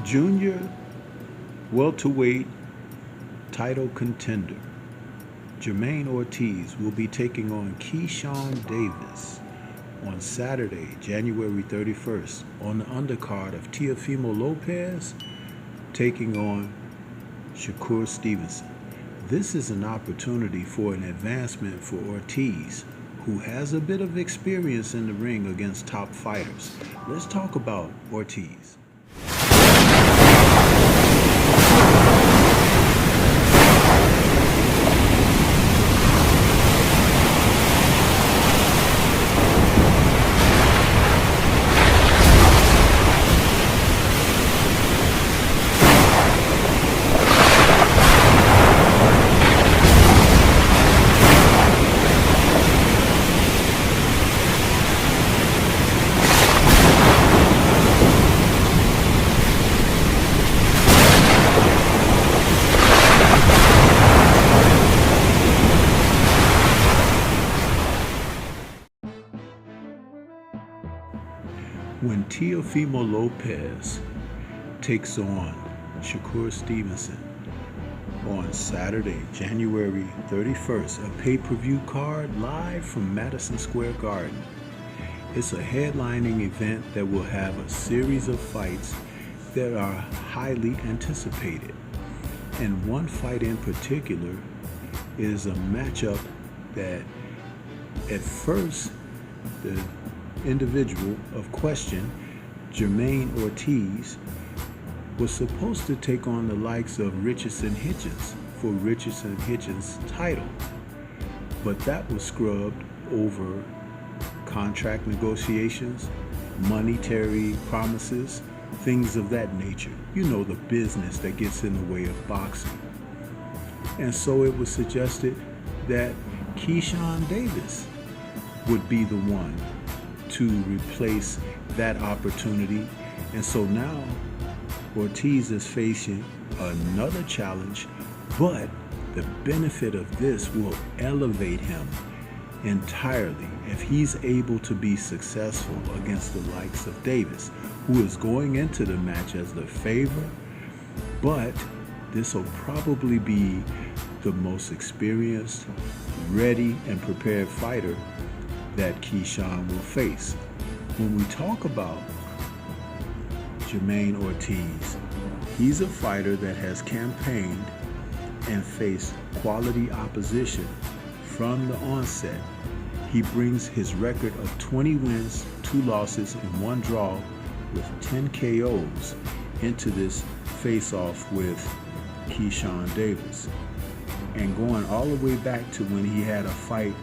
Junior welterweight title contender Jamaine Ortiz will be taking on Keyshawn Davis on Saturday, January 31st, on the undercard of Teofimo Lopez taking on Shakur Stevenson. This is an opportunity for an advancement for Ortiz, who has a bit of experience in the ring against top fighters. Let's talk about Ortiz. When Teofimo Lopez takes on Shakur Stevenson on Saturday, January 31st, a pay-per-view card live from Madison Square Garden. It's a headlining event that will have a series of fights that are highly anticipated. And one fight in particular is a matchup that at first the individual of question, Jamaine Ortiz, was supposed to take on the likes of Richardson Hitchens for Richardson Hitchens' title, but that was scrubbed over contract negotiations, monetary promises, things of that nature. You know, the business that gets in the way of boxing. And so it was suggested that Keyshawn Davis would be the one to replace that opportunity. And so now Ortiz is facing another challenge, but the benefit of this will elevate him entirely if he's able to be successful against the likes of Davis, who is going into the match as the favorite, but this will probably be the most experienced, ready, and prepared fighter that Keyshawn will face. When we talk about Jamaine Ortiz, he's a fighter that has campaigned and faced quality opposition from the onset. He brings his record of 20 wins, 2 losses, and 1 draw with 10 KOs into this face-off with Keyshawn Davis. And going all the way back to when he had a fight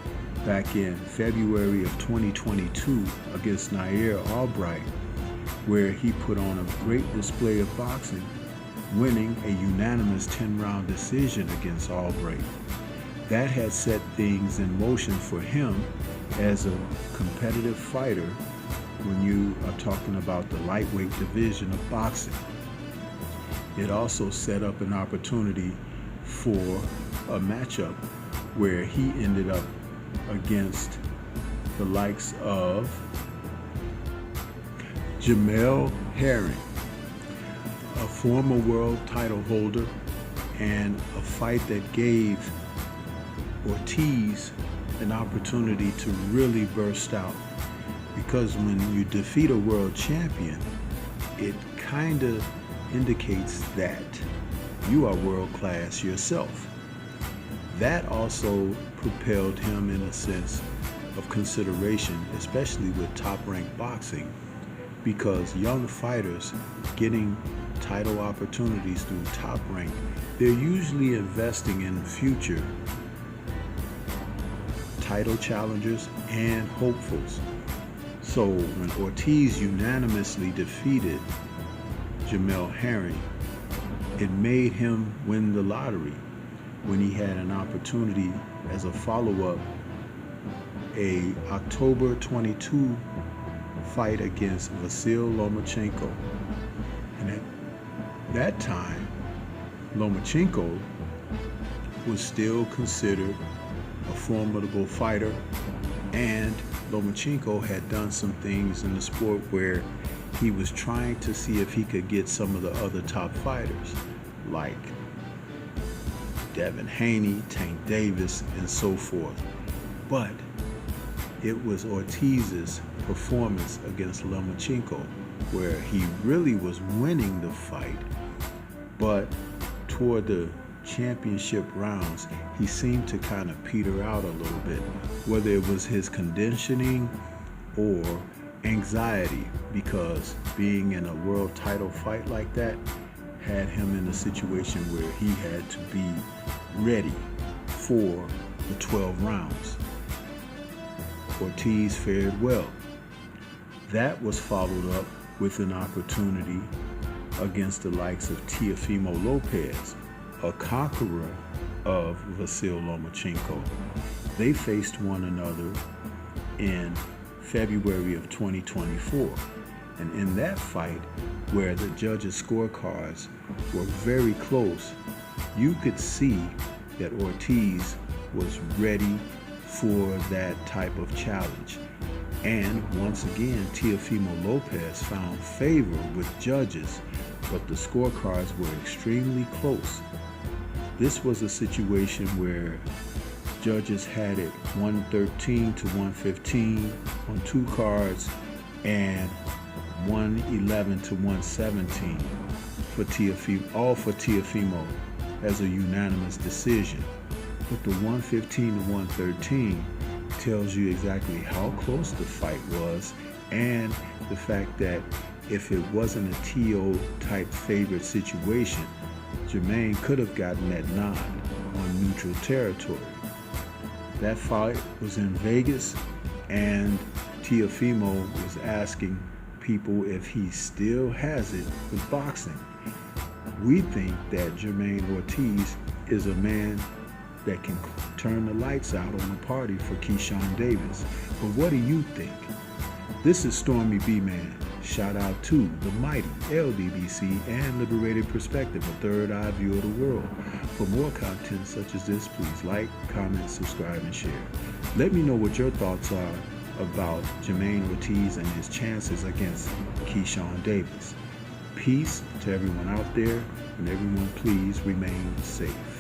back in February of 2022 against Nair Albright, where he put on a great display of boxing, winning a unanimous 10-round decision against Albright. That had set things in motion for him as a competitive fighter when you are talking about the lightweight division of boxing. It also set up an opportunity for a matchup where he ended up against the likes of Jamel Herring, a former world title holder, and a fight that gave Ortiz an opportunity to really burst out, because when you defeat a world champion, it kind of indicates that you are world class yourself. That also propelled him in a sense of consideration, especially with top-ranked boxing, because young fighters getting title opportunities through Top Rank, they're usually investing in future title challengers and hopefuls. So when Ortiz unanimously defeated Jamel Herring, it made him win the lottery when he had an opportunity as a follow-up, a October 22 fight against Vasyl Lomachenko. And at that time, Lomachenko was still considered a formidable fighter, and Lomachenko had done some things in the sport where he was trying to see if he could get some of the other top fighters, like Devin Haney, Tank Davis, and so forth. But it was Ortiz's performance against Lomachenko where he really was winning the fight, but toward the championship rounds, he seemed to kind of peter out a little bit, whether it was his conditioning or anxiety, because being in a world title fight like that had him in a situation where he had to be ready for the 12 rounds. Ortiz fared well. That was followed up with an opportunity against the likes of Teofimo Lopez, a conqueror of Vasyl Lomachenko. They faced one another in February of 2024. And in that fight, where the judges' scorecards were very close, you could see that Ortiz was ready for that type of challenge. And once again, Teofimo Lopez found favor with judges, but the scorecards were extremely close. This was a situation where judges had it 113 to 115 on two cards and 111 to 117 for Teofimo, all for Teofimo as a unanimous decision. But the 115 to 113 tells you exactly how close the fight was, and the fact that if it wasn't a TO type favorite situation, Jamaine could have gotten that nod on neutral territory. That fight was in Vegas, and Teofimo was asking people if he still has it with boxing. We think that Jamaine Ortiz is a man that can turn the lights out on the party for Keyshawn Davis. But what do you think? This is Stormy B-Man. Shout out to the mighty LDBC and Liberated Perspective, a third eye view of the world. For more content such as this, please like, comment, subscribe, and share. Let me know what your thoughts are about Jamaine Ortiz and his chances against Keyshawn Davis. Peace to everyone out there, and everyone please remain safe.